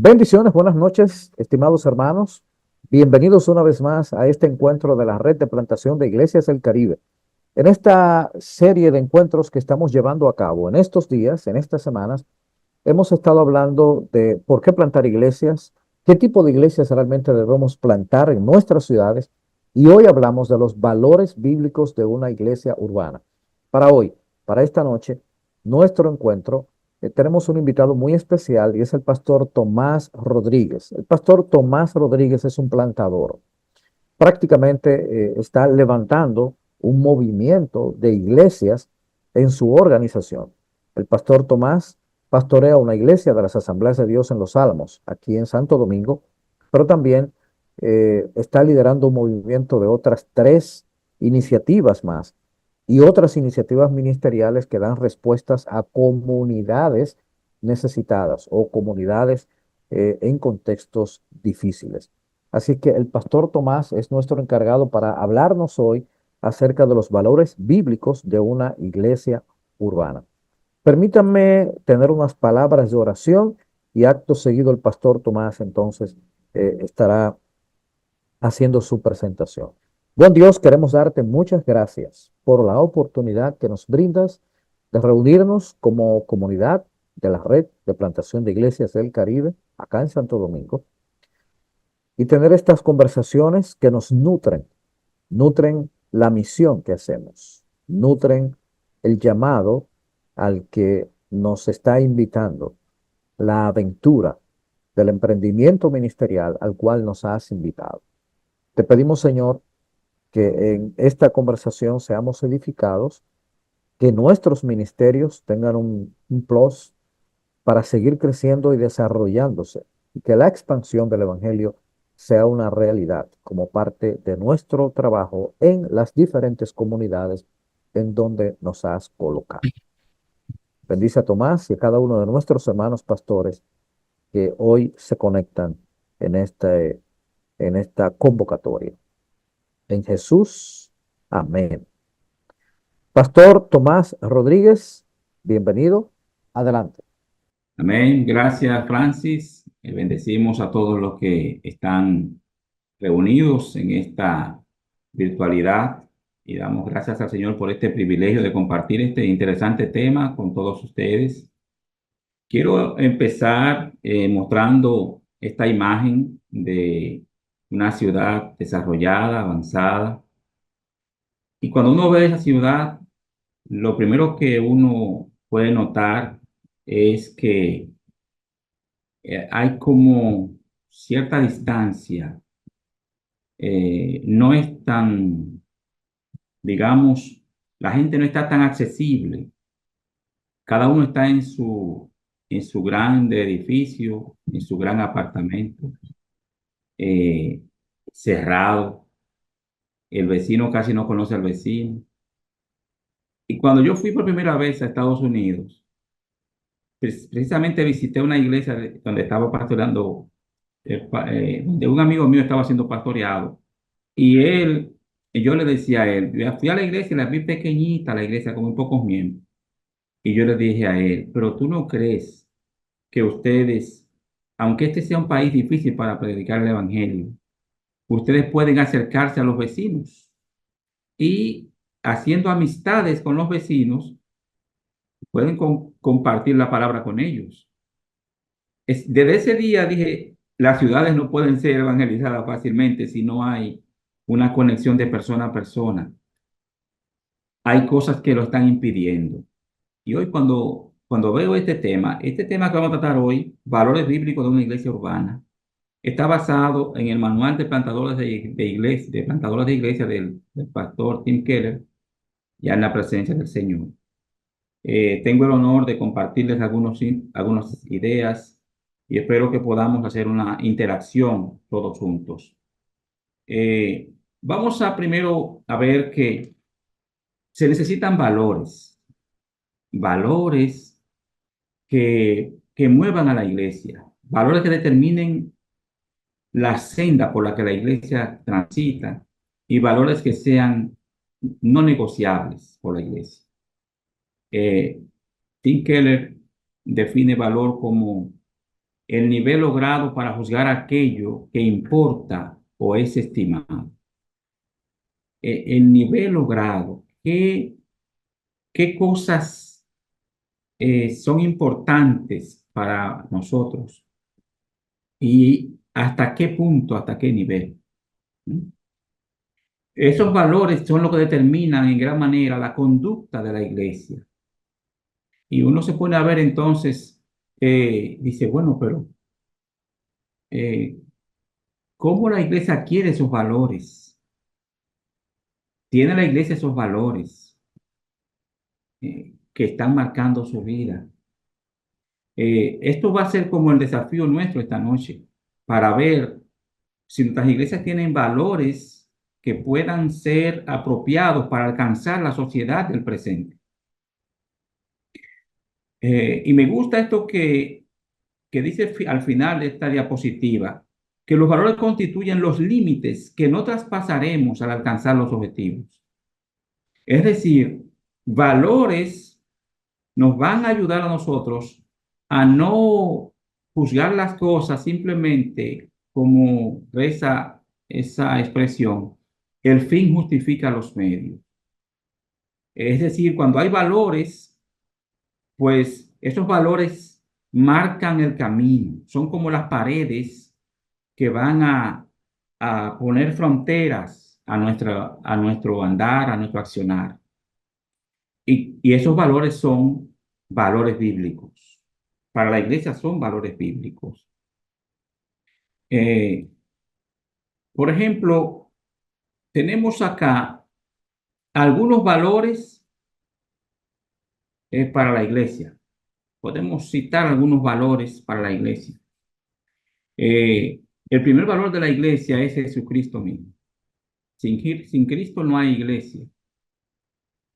Bendiciones, buenas noches, estimados hermanos. Bienvenidos una vez más a este encuentro de la Red de Plantación de Iglesias del Caribe. En esta serie de encuentros que estamos llevando a cabo en estos días, en estas semanas, hemos estado hablando de por qué plantar iglesias, qué tipo de iglesias realmente debemos plantar en nuestras ciudades, y hoy hablamos de los valores bíblicos de una iglesia urbana. Para hoy, para esta noche, nuestro encuentro, tenemos un invitado muy especial y es el pastor Tomás Rodríguez. El pastor Tomás Rodríguez es un plantador. Prácticamente está levantando un movimiento de iglesias en su organización. El pastor Tomás pastorea una iglesia de las Asambleas de Dios en Los Álamos, aquí en Santo Domingo, pero también está liderando un movimiento de otras tres iniciativas más y otras iniciativas ministeriales que dan respuestas a comunidades necesitadas o comunidades en contextos difíciles. Así que el pastor Tomás es nuestro encargado para hablarnos hoy acerca de los valores bíblicos de una iglesia urbana. Permítanme tener unas palabras de oración y acto seguido el pastor Tomás entonces estará haciendo su presentación. Buen Dios, queremos darte muchas gracias por la oportunidad que nos brindas de reunirnos como comunidad de la Red de Plantación de Iglesias del Caribe, acá en Santo Domingo, y tener estas conversaciones que nos nutren la misión que hacemos, nutren el llamado al que nos está invitando, la aventura del emprendimiento ministerial al cual nos has invitado. Te pedimos, Señor, que en esta conversación seamos edificados, que nuestros ministerios tengan un plus para seguir creciendo y desarrollándose, y que la expansión del Evangelio sea una realidad como parte de nuestro trabajo en las diferentes comunidades en donde nos has colocado. Bendice a Tomás y a cada uno de nuestros hermanos pastores que hoy se conectan en en esta convocatoria. En Jesús, amén. Pastor Tomás Rodríguez, bienvenido. Adelante. Amén. Gracias, Francis. Bendecimos a todos los que están reunidos en esta virtualidad y damos gracias al Señor por este privilegio de compartir este interesante tema con todos ustedes. Quiero empezar mostrando esta imagen de una ciudad desarrollada, avanzada. Y cuando uno ve esa ciudad, lo primero que uno puede notar es que hay como cierta distancia. No es tan, digamos, la gente no está tan accesible. Cada uno está en su grande edificio, en su gran apartamento, eh, cerrado. El vecino casi no conoce al vecino. Y cuando yo fui por primera vez a Estados Unidos, precisamente visité una iglesia donde estaba pastoreando, donde un amigo mío estaba siendo pastoreado. Yo le decía a él, yo fui a la iglesia y la vi pequeñita, la iglesia con muy pocos miembros. Y yo le dije a él, pero tú no crees que ustedes, aunque este sea un país difícil para predicar el evangelio, ustedes pueden acercarse a los vecinos y haciendo amistades con los vecinos, pueden compartir la palabra con ellos. Desde ese día dije, las ciudades no pueden ser evangelizadas fácilmente si no hay una conexión de persona a persona. Hay cosas que lo están impidiendo. Y hoy cuando veo este tema que vamos a tratar hoy, valores bíblicos de una iglesia urbana, está basado en el manual de plantadores de plantadores de iglesia del pastor Tim Keller, ya en la presencia del Señor. Tengo el honor de compartirles algunas ideas y espero que podamos hacer una interacción todos juntos. Vamos a primero a ver que se necesitan valores que muevan a la iglesia, valores que determinen la senda por la que la iglesia transita y valores que sean no negociables por la iglesia. Tim Keller define valor como el nivel logrado para juzgar aquello que importa o es estimado. El nivel logrado, qué cosas son importantes para nosotros y hasta qué punto, hasta qué nivel. ¿Mm? Esos valores son los que determinan en gran manera la conducta de la iglesia. Y uno se pone a ver entonces, dice, bueno, pero eh, ¿cómo la iglesia adquiere esos valores? ¿Tiene la iglesia esos valores que están marcando su vida? Esto va a ser como el desafío nuestro esta noche, para ver si nuestras iglesias tienen valores que puedan ser apropiados para alcanzar la sociedad del presente. Y me gusta esto que dice al final de esta diapositiva, que los valores constituyen los límites que no traspasaremos al alcanzar los objetivos. Es decir, valores nos van a ayudar a nosotros a no juzgar las cosas simplemente como esa expresión, el fin justifica los medios. Es decir, cuando hay valores, pues esos valores marcan el camino, son como las paredes que van a poner fronteras a nuestro andar, a nuestro accionar. Y esos valores son valores bíblicos. Para la iglesia son valores bíblicos. Eh, por ejemplo, tenemos acá algunos valores para la iglesia. Podemos citar algunos valores para la iglesia. El primer valor de la iglesia es Jesucristo mismo. Sin Cristo no hay iglesia.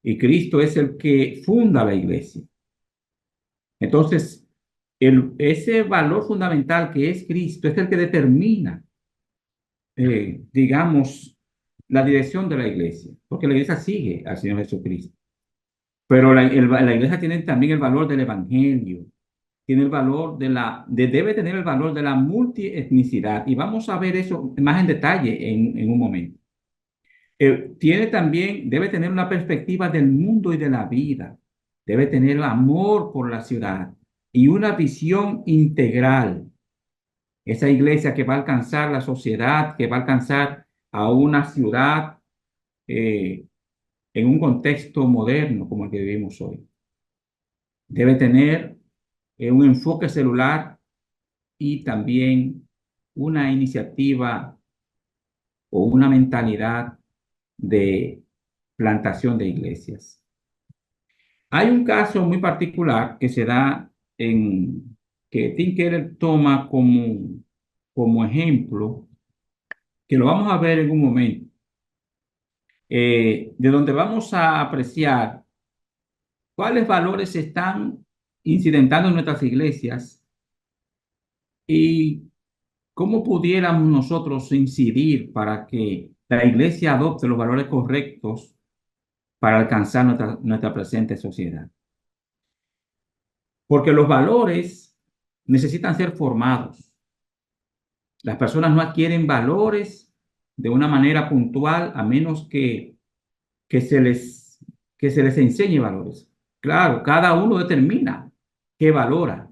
Y Cristo es el que funda la iglesia. Entonces, ese valor fundamental que es Cristo es el que determina, digamos, la dirección de la iglesia, porque la iglesia sigue al Señor Jesucristo. Pero la iglesia tiene también el valor del evangelio, tiene el valor debe tener el valor de la multietnicidad, y vamos a ver eso más en detalle en un momento. Debe tener una perspectiva del mundo y de la vida, debe tener amor por la ciudad y una visión integral. Esa iglesia que va a alcanzar la sociedad, que va a alcanzar a una ciudad eh, en un contexto moderno como el que vivimos hoy. Debe tener un enfoque celular y también una iniciativa o una mentalidad de plantación de iglesias. Hay un caso muy particular que se da que Tim Keller toma como ejemplo, que lo vamos a ver en un momento, de donde vamos a apreciar cuáles valores se están incidentando en nuestras iglesias y cómo pudiéramos nosotros incidir para que la iglesia adopte los valores correctos para alcanzar nuestra presente sociedad. Porque los valores necesitan ser formados. Las personas no adquieren valores de una manera puntual a menos que se les, que se les enseñe valores. Claro, cada uno determina qué valora,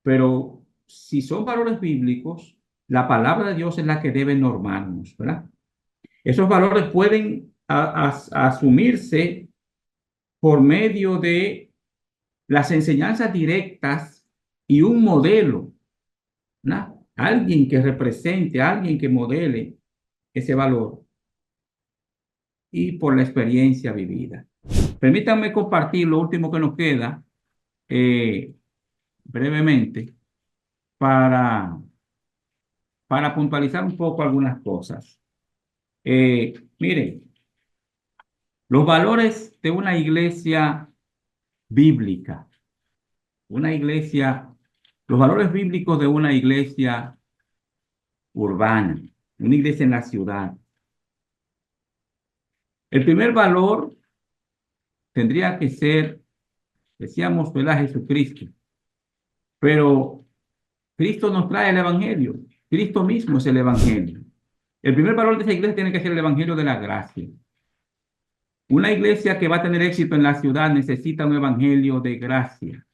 pero si son valores bíblicos, la palabra de Dios es la que debe normarnos, ¿verdad? Esos valores pueden asumirse por medio de las enseñanzas directas y un modelo, ¿verdad? Alguien que represente, alguien que modele ese valor y por la experiencia vivida. Permítanme compartir lo último que nos queda eh, brevemente para, para puntualizar un poco algunas cosas. Miren, los valores de una iglesia bíblica, los valores bíblicos de una iglesia urbana, una iglesia en la ciudad. El primer valor tendría que ser, decíamos, ¿verdad? Jesucristo. Pero Cristo nos trae el Evangelio. Cristo mismo es el Evangelio. El primer valor de esa iglesia tiene que ser el Evangelio de la gracia. Una iglesia que va a tener éxito en la ciudad necesita un Evangelio de gracia.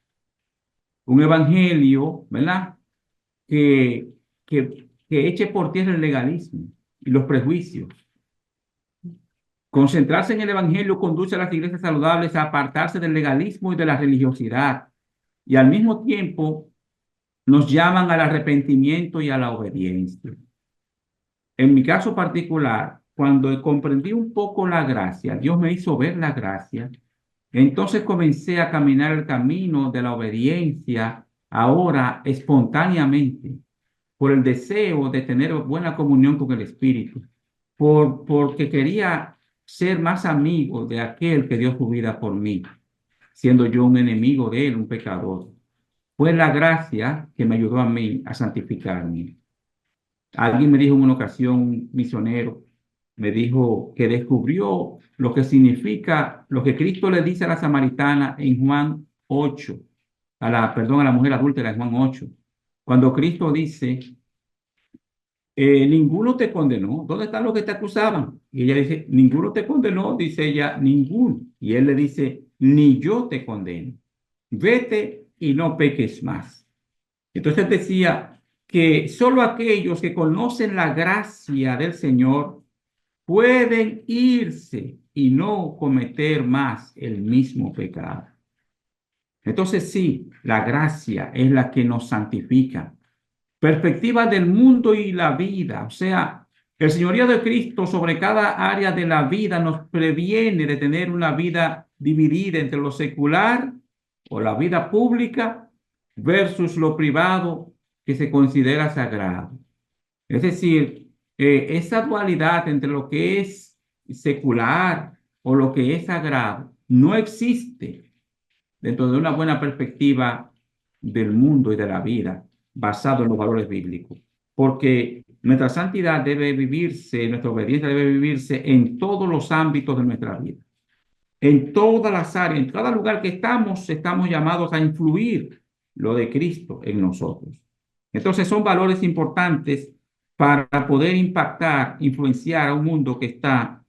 Un Evangelio, ¿verdad? Que eche por tierra el legalismo y los prejuicios. Concentrarse en el Evangelio conduce a las iglesias saludables a apartarse del legalismo y de la religiosidad, y al mismo tiempo nos llaman al arrepentimiento y a la obediencia. En mi caso particular, cuando comprendí un poco la gracia, Dios me hizo ver la gracia, entonces comencé a caminar el camino de la obediencia, ahora espontáneamente, por el deseo de tener buena comunión con el Espíritu, porque quería ser más amigo de aquel que dio su vida por mí, siendo yo un enemigo de él, un pecador. Fue la gracia que me ayudó a mí a santificarme. Alguien me dijo en una ocasión, un misionero, me dijo que descubrió lo que significa, lo que Cristo le dice a la samaritana en Juan 8, a la mujer adúltera en Juan 8, cuando Cristo dice, ninguno te condenó. ¿Dónde están los que te acusaban? Y ella dice, ninguno te condenó. Dice ella, ninguno. Y él le dice, ni yo te condeno. Vete y no peques más. Entonces decía que solo aquellos que conocen la gracia del Señor pueden irse y no cometer más el mismo pecado. Entonces sí, la gracia es la que nos santifica. Perspectiva del mundo y la vida. O sea, el señorío de Cristo sobre cada área de la vida nos previene de tener una vida dividida entre lo secular o la vida pública versus lo privado que se considera sagrado. Es decir, esa dualidad entre lo que es secular o lo que es sagrado no existe dentro de una buena perspectiva del mundo y de la vida basado en los valores bíblicos. Porque nuestra santidad debe vivirse, nuestra obediencia debe vivirse en todos los ámbitos de nuestra vida. En todas las áreas, en cada lugar que estamos llamados a influir lo de Cristo en nosotros. Entonces son valores importantes para poder impactar, influenciar a un mundo que está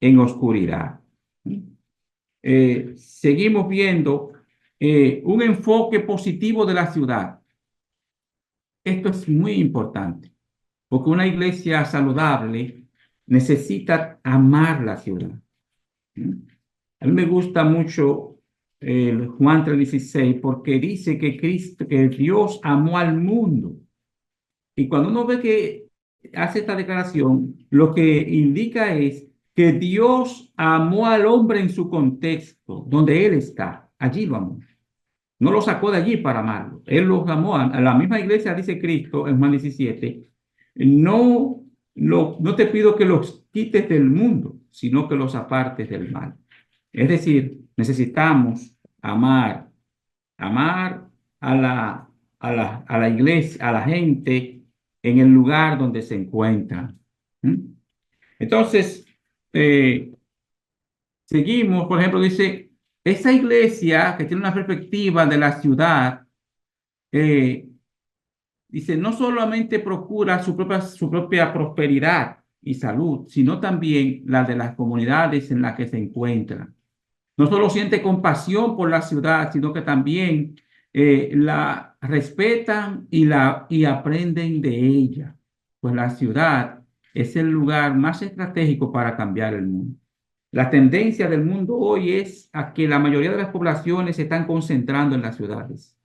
en oscuridad. Seguimos viendo un enfoque positivo de la ciudad. Esto es muy importante, porque una iglesia saludable necesita amar la ciudad. A mí me gusta mucho Juan 3:16, porque dice que que Dios amó al mundo. Y cuando uno ve que hace esta declaración, lo que indica es que Dios amó al hombre en su contexto, donde él está. Allí lo amó. No lo sacó de allí para amarlo. Él los amó. A la misma iglesia dice Cristo en Juan 17, no te pido que los quites del mundo, sino que los apartes del mal. Es decir, necesitamos amar a la iglesia, a la gente en el lugar donde se encuentran. Entonces, seguimos, por ejemplo, dice, esa iglesia que tiene una perspectiva de la ciudad, dice, no solamente procura su propia prosperidad y salud, sino también la de las comunidades en las que se encuentran. No solo siente compasión por la ciudad, sino que también la respetan y aprenden de ella. Pues la ciudad es el lugar más estratégico para cambiar el mundo. La tendencia del mundo hoy es a que la mayoría de las poblaciones se están concentrando en las ciudades.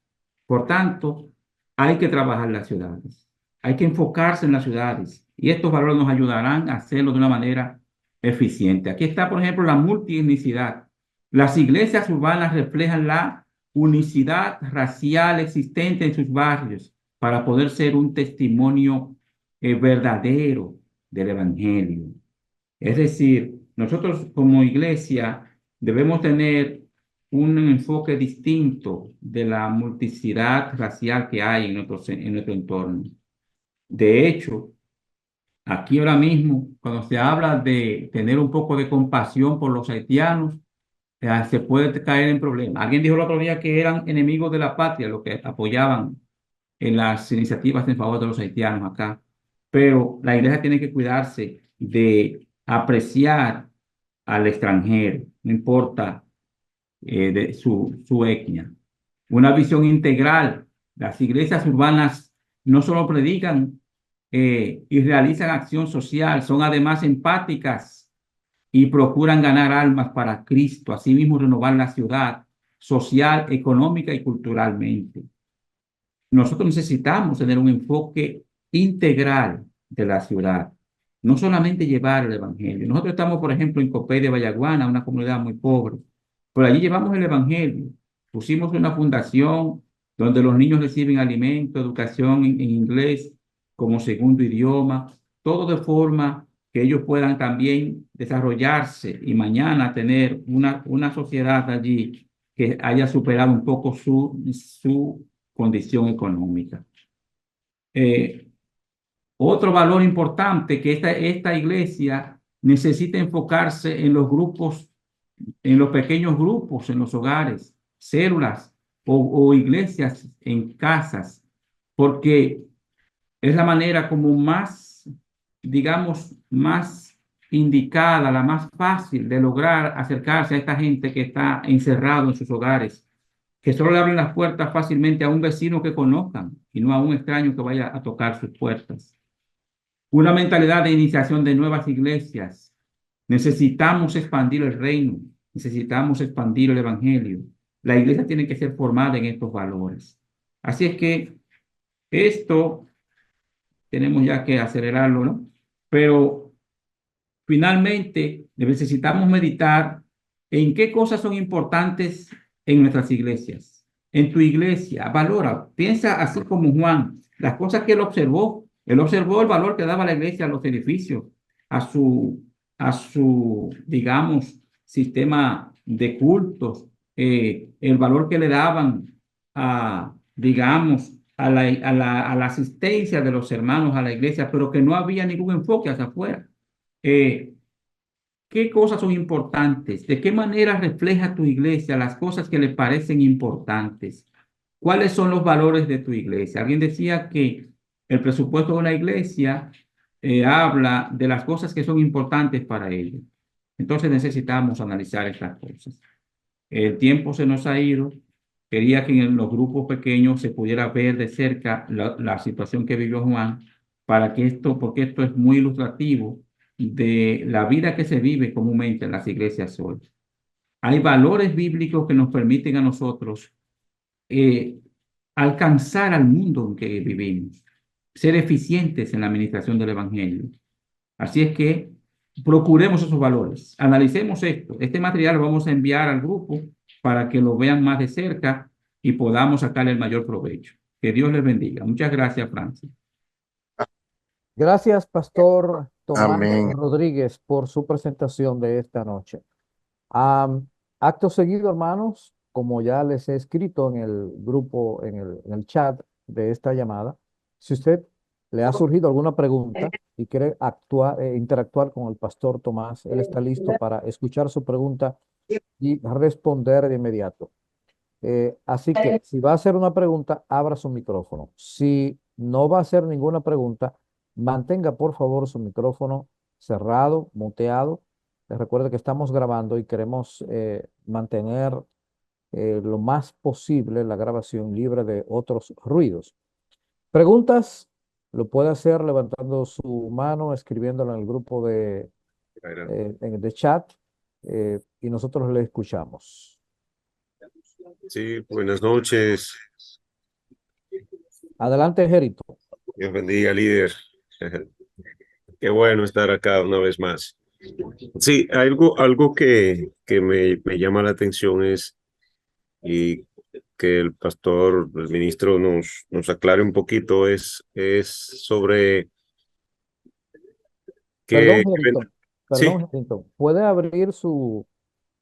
Por tanto, hay que trabajar en las ciudades. Hay que enfocarse en las ciudades. Y estos valores nos ayudarán a hacerlo de una manera eficiente. Aquí está, por ejemplo, la multietnicidad. Las iglesias urbanas reflejan la unicidad racial existente en sus barrios para poder ser un testimonio verdadero del Evangelio. Es decir, nosotros como iglesia debemos tener un enfoque distinto de la multiplicidad racial que hay en nuestro entorno. De hecho, aquí ahora mismo, cuando se habla de tener un poco de compasión por los haitianos, se puede caer en problemas. Alguien dijo el otro día que eran enemigos de la patria los que apoyaban en las iniciativas en favor de los haitianos acá, pero la iglesia tiene que cuidarse de apreciar al extranjero, no importa de su etnia. Una visión integral. Las iglesias urbanas no solo predican y realizan acción social, son además empáticas y procuran ganar almas para Cristo, asimismo renovar la ciudad social, económica y culturalmente. Nosotros necesitamos tener un enfoque integral de la ciudad, no solamente llevar el evangelio. Nosotros estamos, por ejemplo, en Copey de Vallaguana, una comunidad muy pobre, pero allí llevamos el evangelio. Pusimos una fundación donde los niños reciben alimento, educación en inglés como segundo idioma, todo de forma que ellos puedan también desarrollarse y mañana tener una sociedad allí que haya superado un poco su condición económica. Eh, Otro valor importante que esta iglesia necesita enfocarse en los grupos, en los pequeños grupos, en los hogares, células o iglesias en casas, porque es la manera como más, digamos, más indicada, la más fácil de lograr acercarse a esta gente que está encerrado en sus hogares, que solo le abren las puertas fácilmente a un vecino que conozcan y no a un extraño que vaya a tocar sus puertas. Una mentalidad de iniciación de nuevas iglesias. Necesitamos expandir el reino, necesitamos expandir el evangelio. La iglesia tiene que ser formada en estos valores. Así es que esto tenemos ya que acelerarlo, ¿no? Pero finalmente necesitamos meditar en qué cosas son importantes en nuestras iglesias. En tu iglesia, valora, piensa así como Juan, las cosas que él observó el valor que daba la iglesia a los edificios, a su, digamos, sistema de cultos, el valor que le daban a, digamos, a la asistencia de los hermanos a la iglesia, pero que no había ningún enfoque hacia afuera. Eh, ¿Qué cosas son importantes? ¿De qué manera refleja tu iglesia las cosas que le parecen importantes? ¿Cuáles son los valores de tu iglesia? Alguien decía que el presupuesto de una iglesia habla de las cosas que son importantes para ellos. Entonces necesitamos analizar estas cosas. El tiempo se nos ha ido. Quería que en los grupos pequeños se pudiera ver de cerca la situación que vivió Juan, para que porque esto es muy ilustrativo de la vida que se vive comúnmente en las iglesias hoy. Hay valores bíblicos que nos permiten a nosotros eh, alcanzar al mundo en que vivimos, ser eficientes en la administración del evangelio. Así es que procuremos esos valores, analicemos esto. Este material lo vamos a enviar al grupo para que lo vean más de cerca y podamos sacarle el mayor provecho. Que Dios les bendiga. Muchas gracias, Francis. Gracias, Pastor Tomás Amén. Rodríguez, por su presentación de esta noche. Acto seguido, hermanos, como ya les he escrito en el grupo, en el chat de esta llamada, si usted le ha surgido alguna pregunta y quiere interactuar con el Pastor Tomás, él está listo para escuchar su pregunta y responder de inmediato. Así que si va a hacer una pregunta, abra su micrófono. Si no va a hacer ninguna pregunta, mantenga por favor su micrófono cerrado, muteado. Les recuerdo que estamos grabando y queremos mantener lo más posible la grabación libre de otros ruidos. Preguntas, lo puede hacer levantando su mano, escribiéndolo en el grupo de chat y nosotros le escuchamos. Sí, buenas noches. Adelante, Jerito. Dios bendiga, líder. Qué bueno estar acá una vez más. Sí, algo que me llama la atención es y que el pastor, el ministro nos aclare un poquito es sobre Perdón, que, Jerito. sí, Perdón, Jerito. ¿Puede abrir su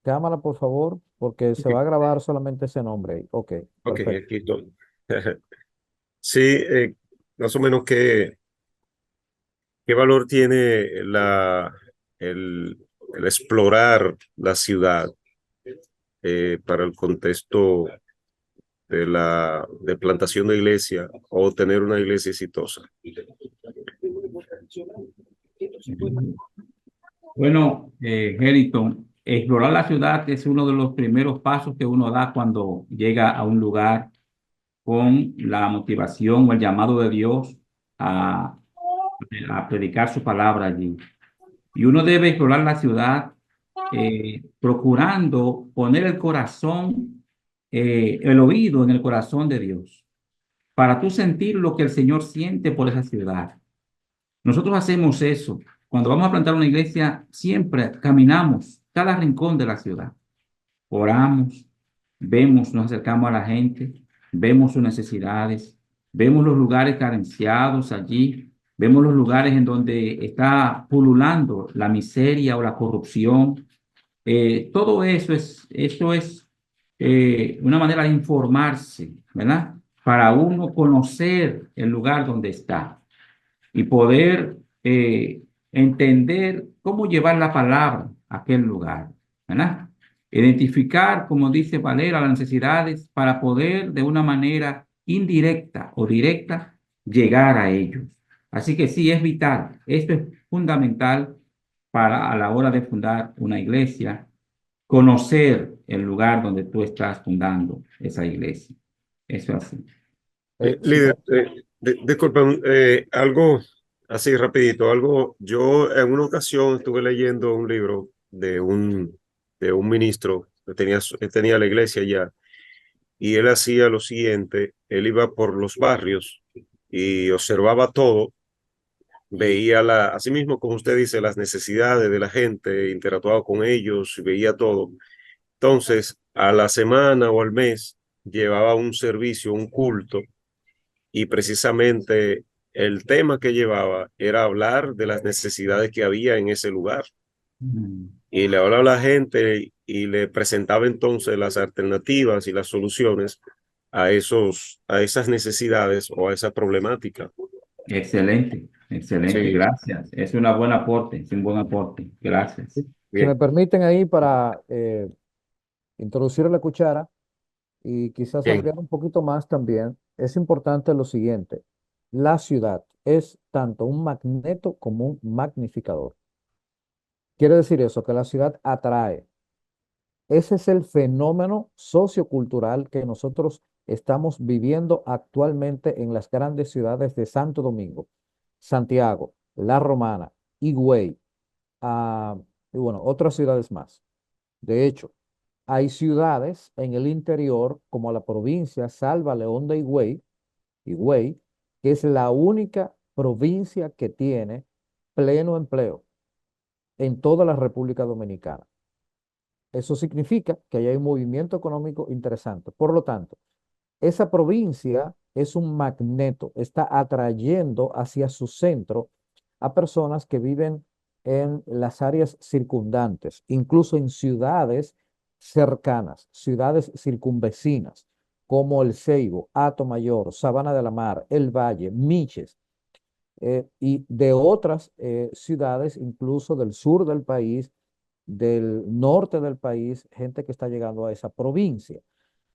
cámara, por favor? Porque se va a grabar solamente ese nombre ahí. Ok, ok, perfecto. aquí estoy. Sí, más o menos qué valor tiene el explorar la ciudad para el contexto de plantación de iglesia o tener una iglesia exitosa? Bueno, Harrington, explorar la ciudad es uno de los primeros pasos que uno da cuando llega a un lugar con la motivación o el llamado de Dios a, a predicar su palabra allí. Y uno debe explorar la ciudad procurando poner el corazón, el oído en el corazón de Dios, para tú sentir lo que el Señor siente por esa ciudad. Nosotros hacemos eso. Cuando vamos a plantar una iglesia, siempre caminamos cada rincón de la ciudad. Oramos, vemos, nos acercamos a la gente, vemos sus necesidades, vemos los lugares carenciados allí, vemos los lugares en donde está pululando la miseria o la corrupción. Todo eso es una manera de informarse, ¿verdad? Para uno conocer el lugar donde está y poder entender cómo llevar la palabra a aquel lugar, ¿verdad? Identificar, como dice Valera, las necesidades para poder de una manera indirecta o directa llegar a ellos. Así que sí, es vital. Esto es fundamental para a la hora de fundar una iglesia, conocer el lugar donde tú estás fundando esa iglesia. Eso es así. Sí, Líder, disculpa, algo así rapidito, yo en una ocasión estuve leyendo un libro de un ministro que tenía la iglesia allá, y él hacía lo siguiente: él iba por los barrios y observaba todo, veía así mismo como usted dice, las necesidades de la gente, interactuaba con ellos y veía todo. Entonces, a la semana o al mes, llevaba un servicio, un culto, y precisamente el tema que llevaba era hablar de las necesidades que había en ese lugar. Mm. Y le hablaba a la gente y le presentaba entonces las alternativas y las soluciones a esas necesidades o a esa problemática. Excelente, excelente, Sí, gracias. Es una buena aporte, es un buen aporte. Gracias. si me bien. permiten ahí para introducir la cuchara y quizás Bien. ampliar un poquito más también, es importante lo siguiente. La ciudad es tanto un magneto como un magnificador. Quiere decir eso, que la ciudad atrae. Ese es el fenómeno sociocultural que nosotros estamos viviendo actualmente en las grandes ciudades de Santo Domingo, Santiago, La Romana, Higüey, ah, y bueno, otras ciudades más. De hecho, hay ciudades en el interior, como la provincia Salva León de Higüey, que es la única provincia que tiene pleno empleo en toda la República Dominicana. Eso significa que ahí hay un movimiento económico interesante. Por lo tanto, esa provincia es un magneto, está atrayendo hacia su centro a personas que viven en las áreas circundantes, incluso en ciudades cercanas, ciudades circunvecinas, como El Ceibo, Atomayor, Sabana de la Mar, El Valle, Miches, y de otras ciudades, incluso del sur del país, del norte del país, gente que está llegando a esa provincia.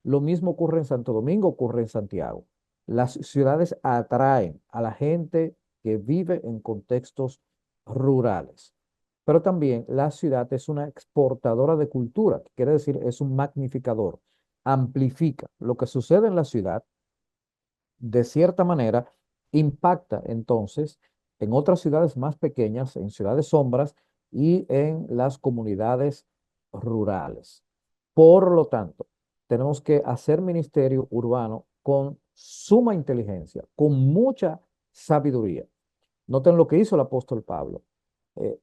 Lo mismo ocurre en Santo Domingo, ocurre en Santiago. Las ciudades atraen a la gente que vive en contextos rurales, pero también la ciudad es una exportadora de cultura, que quiere decir es un magnificador, amplifica lo que sucede en la ciudad, de cierta manera, impacta entonces en otras ciudades más pequeñas, en ciudades sombras y en las comunidades rurales. Por lo tanto, tenemos que hacer ministerio urbano con suma inteligencia, con mucha sabiduría. Noten lo que hizo el apóstol Pablo.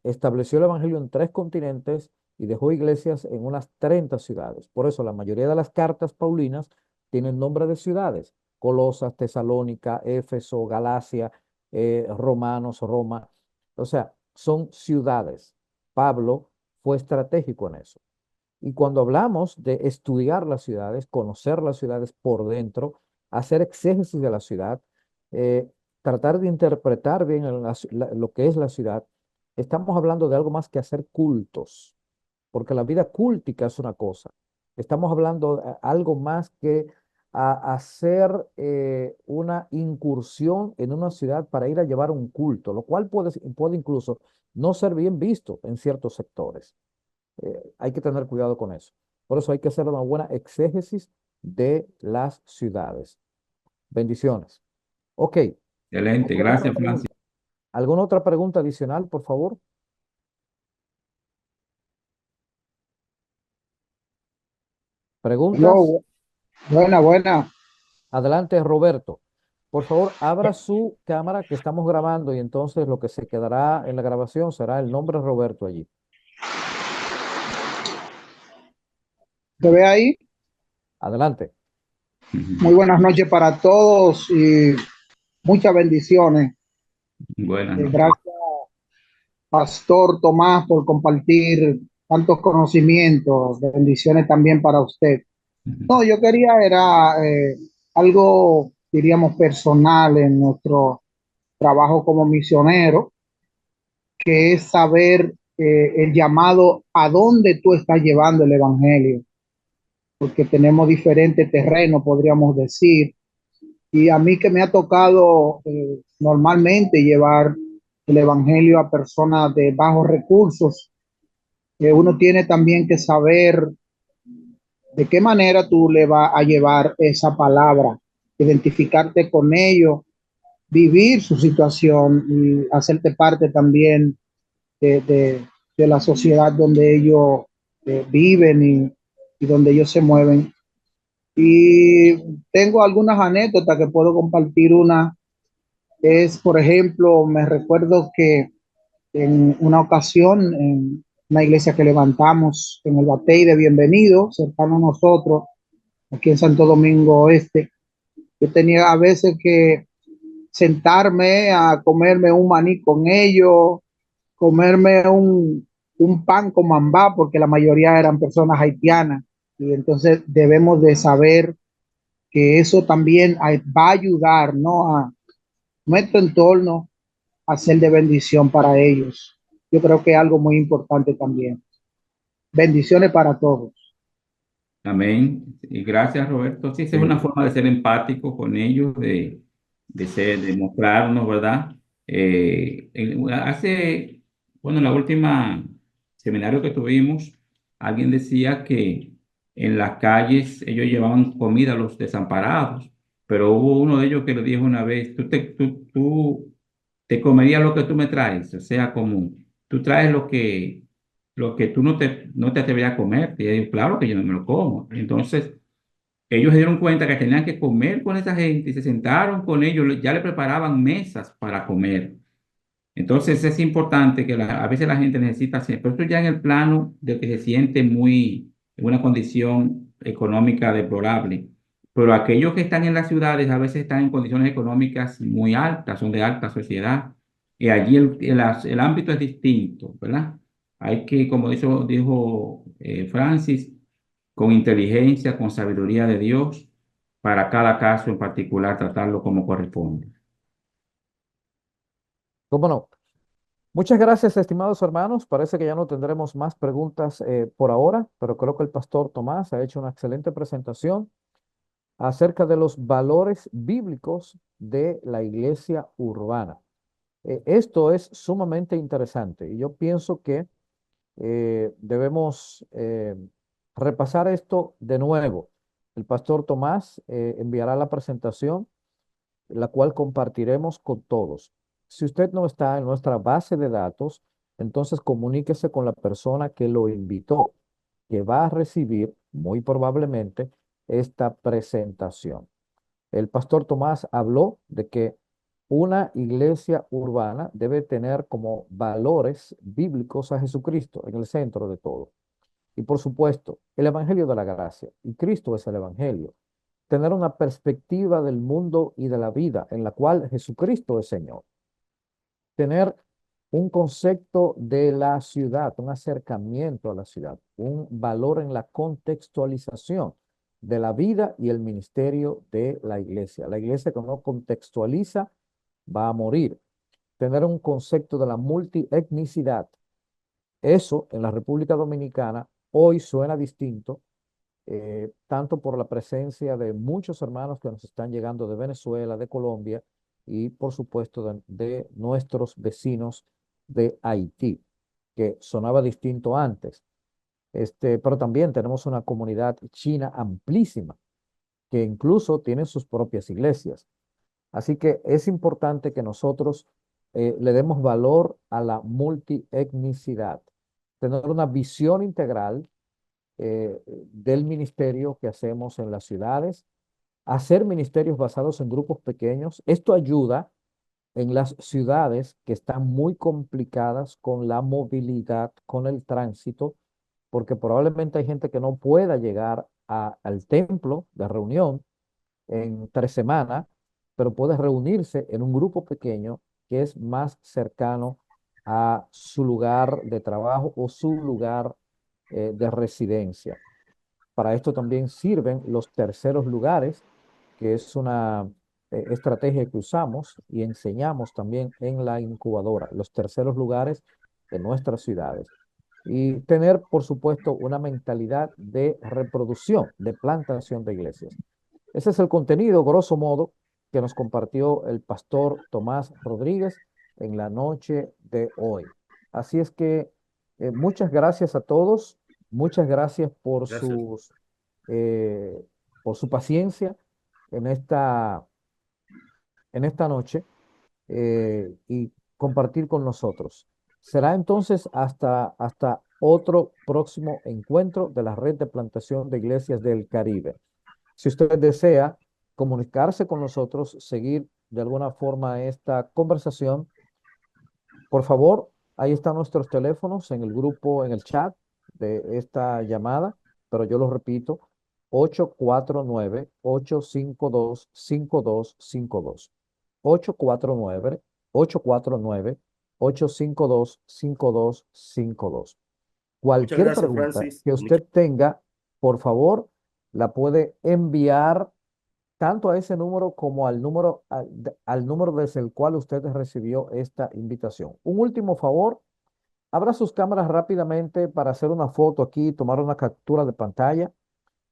Estableció el evangelio en 3 continentes y dejó iglesias en unas 30 ciudades. Por eso la mayoría de las cartas paulinas tienen nombre de ciudades: Colosas, Tesalónica, Éfeso, Galacia, Romanos, Roma. O sea, son ciudades. Pablo fue estratégico en eso. Y cuando hablamos de estudiar las ciudades, conocer las ciudades por dentro, hacer exégesis de la ciudad, eh, tratar de interpretar bien lo que es la ciudad, estamos hablando de algo más que hacer cultos, porque la vida cúltica es una cosa. Estamos hablando de algo más que a hacer una incursión en una ciudad para ir a llevar un culto, lo cual puede incluso no ser bien visto en ciertos sectores. Hay que tener cuidado con eso. Por eso hay que hacer una buena exégesis de las ciudades. Bendiciones. Ok. Excelente, ¿Alguna otra gracias, pregunta? Francis. ¿Alguna otra pregunta adicional, por favor? ¿Preguntas? Hello, buena, buena. Adelante, Roberto. Por favor, abra su cámara que estamos grabando y entonces lo que se quedará en la grabación será el nombre Roberto allí. ¿Te ve ahí? Adelante. Muy buenas noches para todos y muchas bendiciones. Buenas noches. Gracias, Pastor Tomás, por compartir tantos conocimientos. Bendiciones también para usted. No, yo quería, era algo, diríamos, personal en nuestro trabajo como misionero, que es saber el llamado a dónde tú estás llevando el evangelio, porque tenemos diferentes terrenos, podríamos decir. Y a mí que me ha tocado normalmente llevar el evangelio a personas de bajos recursos, uno tiene también que saber de qué manera tú le vas a llevar esa palabra, identificarte con ellos, vivir su situación y hacerte parte también de la sociedad donde ellos viven y donde ellos se mueven. Y tengo algunas anécdotas que puedo compartir. Una es, por ejemplo, me recuerdo que en una ocasión, en una iglesia que levantamos en el Batey de Bienvenido, cercano a nosotros, aquí en Santo Domingo Oeste, yo tenía a veces que sentarme a comerme un maní con ellos, comerme un pan con mambá, porque la mayoría eran personas haitianas. Y entonces debemos de saber que eso también va a ayudar, ¿no?, a nuestro entorno a ser de bendición para ellos. Yo creo que es algo muy importante también. Bendiciones para todos. Amén. Y gracias, Roberto. Sí, esa es una forma de ser empático con ellos, de mostrarnos, ¿verdad? Bueno, en la última seminario que tuvimos, alguien decía que en las calles ellos llevaban comida a los desamparados, pero hubo uno de ellos que le dijo una vez, tú te comerías lo que tú me traes, o sea, como tú traes lo que tú no te atreverías a comer, y yo, claro que yo no me lo como. Entonces, ellos se dieron cuenta que tenían que comer con esa gente y se sentaron con ellos, ya le preparaban mesas para comer. Entonces, es importante que a veces la gente necesita hacer, pero esto ya en el plano de que se siente en una condición económica deplorable. Pero aquellos que están en las ciudades a veces están en condiciones económicas muy altas, son de alta sociedad, y allí el ámbito es distinto, ¿verdad? Hay que, como dijo Francis, con inteligencia, con sabiduría de Dios, para cada caso en particular tratarlo como corresponde. ¿Cómo no? Muchas gracias, estimados hermanos. Parece que ya no tendremos más preguntas por ahora, pero creo que el pastor Tomás ha hecho una excelente presentación acerca de los valores bíblicos de la iglesia urbana. Esto es sumamente interesante y yo pienso que debemos repasar esto de nuevo. El pastor Tomás enviará la presentación, la cual compartiremos con todos. Si usted no está en nuestra base de datos, entonces comuníquese con la persona que lo invitó, que va a recibir muy probablemente esta presentación. El pastor Tomás habló de que una iglesia urbana debe tener como valores bíblicos a Jesucristo en el centro de todo. Y por supuesto, el Evangelio de la Gracia. Y Cristo es el Evangelio. Tener una perspectiva del mundo y de la vida en la cual Jesucristo es Señor. Tener un concepto de la ciudad, un acercamiento a la ciudad, un valor en la contextualización de la vida y el ministerio de la iglesia. La iglesia que no contextualiza va a morir. Tener un concepto de la multietnicidad. Eso en la República Dominicana hoy suena distinto tanto por la presencia de muchos hermanos que nos están llegando de Venezuela, de Colombia y por supuesto de nuestros vecinos de Haití, que sonaba distinto antes. Pero también tenemos una comunidad china amplísima que incluso tiene sus propias iglesias. Así que es importante que nosotros le demos valor a la multietnicidad, tener una visión integral del ministerio que hacemos en las ciudades, hacer ministerios basados en grupos pequeños. Esto ayuda en las ciudades que están muy complicadas con la movilidad, con el tránsito, porque probablemente hay gente que no pueda llegar al templo de reunión en 3 semanas, pero puede reunirse en un grupo pequeño que es más cercano a su lugar de trabajo o su lugar de residencia. Para esto también sirven los terceros lugares, que es una estrategia que usamos y enseñamos también en la incubadora, los terceros lugares de nuestras ciudades. Y tener, por supuesto, una mentalidad de reproducción, de plantación de iglesias. Ese es el contenido, grosso modo, que nos compartió el pastor Tomás Rodríguez en la noche de hoy. Así es que muchas gracias a todos, muchas gracias Gracias. por su paciencia en esta noche y compartir con nosotros. Será entonces hasta otro próximo encuentro de la Red de Plantación de Iglesias del Caribe. Si usted desea comunicarse con nosotros, seguir de alguna forma esta conversación, por favor, ahí están nuestros teléfonos en el grupo, en el chat de esta llamada, pero yo lo repito, 849-852-5252. 849-852-5252. Muchas Cualquier gracias, pregunta Francis. que usted tenga, por favor, la puede enviar tanto a ese número como al número desde el cual usted recibió esta invitación. Un último favor, abra sus cámaras rápidamente para hacer una foto aquí, tomar una captura de pantalla.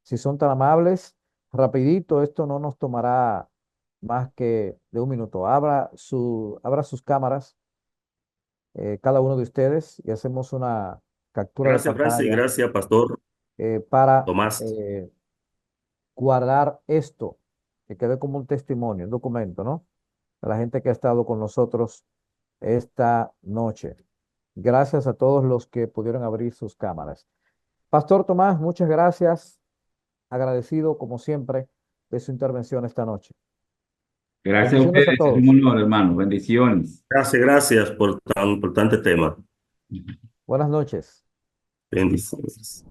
Si son tan amables, rapidito, esto no nos tomará más que de un minuto. Abra sus cámaras, cada uno de ustedes, y hacemos una captura de Gracias, Francis. pantalla Gracias, Pastor para Tomás. guardar esto, que quede como un testimonio, un documento, ¿no? A la gente que ha estado con nosotros esta noche. Gracias a todos los que pudieron abrir sus cámaras. Pastor Tomás, muchas gracias. Agradecido, como siempre, de su intervención esta noche. Gracias a Bendiciones a ustedes, es un todos. honor, hermano. Bendiciones. Gracias por tan importante tema. Buenas noches. Bendiciones.